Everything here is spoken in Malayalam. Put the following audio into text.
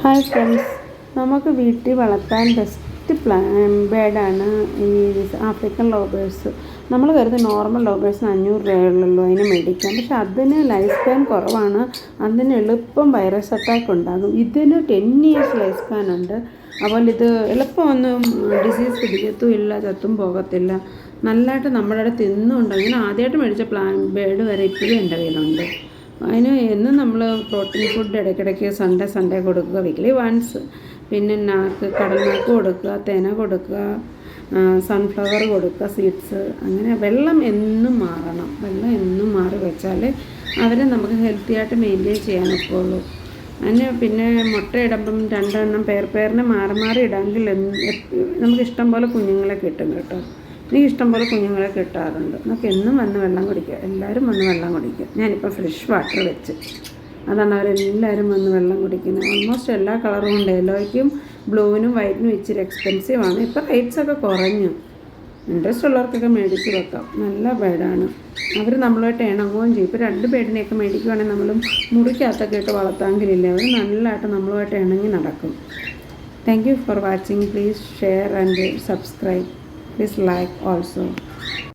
ഹായ് ഫ്രണ്ട്സ്, നമുക്ക് വീട്ടിൽ വളർത്താൻ ബെസ്റ്റ് ബേഡാണ് ഈ ആഫ്രിക്കൻ ലോബേഴ്സ്. നമ്മൾ കരുതി നോർമൽ ലോബേഴ്സിന് 500 രൂപയുള്ളൂ അതിനെ മേടിക്കാം. പക്ഷെ അതിന് ലൈഫ് സ്പാൻ കുറവാണ്, അതിന് എളുപ്പം വൈറസ് അറ്റാക്ക് ഉണ്ടാകും. ഇതിന് 10 ഇയേഴ്സ് ലൈഫ് സ്പാൻ ഉണ്ട്. അതുപോലെ ഇത് എളുപ്പമൊന്നും ഡിസീസ് പിടിക്കത്തുമില്ല, ചത്തും പോകത്തില്ല. നല്ലതായിട്ട് നമ്മുടെ അടുത്ത് തിന്നുണ്ട്. ഇങ്ങനെ ആദ്യമായിട്ട് മേടിച്ച ബേഡ് വരെ ഇപ്പോഴും എൻ്റെ കയ്യിലുണ്ട്. അതിന് എന്നും നമ്മൾ പ്രോട്ടീൻ ഫുഡ് ഇടയ്ക്കിടയ്ക്ക് സൺഡേ കൊടുക്കുക, വീക്ക്ലി വൺസ്. പിന്നെ കടൽ നാക്ക് കൊടുക്കുക, തേന കൊടുക്കുക, സൺഫ്ലവർ കൊടുക്കുക, സീഡ്സ്. അങ്ങനെ വെള്ളം എന്നും മാറണം. വെള്ളം എന്നും മാറി വെച്ചാൽ അവരെ നമുക്ക് ഹെൽത്തി ആയിട്ട് മെയിൻറ്റെയിൻ ചെയ്യാൻ ഒക്കുള്ളൂ. അതിന് പിന്നെ മുട്ടയിടുമ്പം 2 എണ്ണം പേരിനെ മാറി ഇടാമെങ്കിൽ നമുക്ക് ഇഷ്ടം പോലെ കുഞ്ഞുങ്ങളെ കിട്ടും കേട്ടോ. എനിക്ക് ഇഷ്ടം പോലെ കുഞ്ഞുങ്ങളെ കിട്ടാറുണ്ട്. നമുക്ക് എന്നും വന്ന് വെള്ളം കുടിക്കുക, എല്ലാവരും വന്ന് വെള്ളം കുടിക്കുക. ഞാനിപ്പോൾ ഫ്രഷ് വാട്ടർ വെച്ച്, അതാണ് അവരെല്ലാവരും വന്ന് വെള്ളം കുടിക്കുന്നത്. ഓൾമോസ്റ്റ് എല്ലാ കളറും ഉണ്ട്. യെല്ലോയ്ക്കും ബ്ലൂവിനും വൈറ്റിനും ഇച്ചിരി എക്സ്പെൻസീവാണ്. ഇപ്പോൾ റേറ്റ്സൊക്കെ കുറഞ്ഞു. ഇൻട്രസ്റ്റ് ഉള്ളവർക്കൊക്കെ മേടിച്ച് വെക്കാം. നല്ല ബേഡാണ്. അവർ നമ്മളുമായിട്ട് ഇണങ്ങുകയും ചെയ്യും. ഇപ്പോൾ 2 ബേഡിനെയൊക്കെ മേടിക്കുകയാണെങ്കിൽ നമ്മൾ മുറിക്കകത്തൊക്കെ ഇട്ട് വളർത്താമെങ്കിലില്ല, അവർ നല്ലതായിട്ട് നമ്മളുമായിട്ട് ഇണങ്ങി നടക്കും. Thank you for watching. Please share and subscribe. Please like also.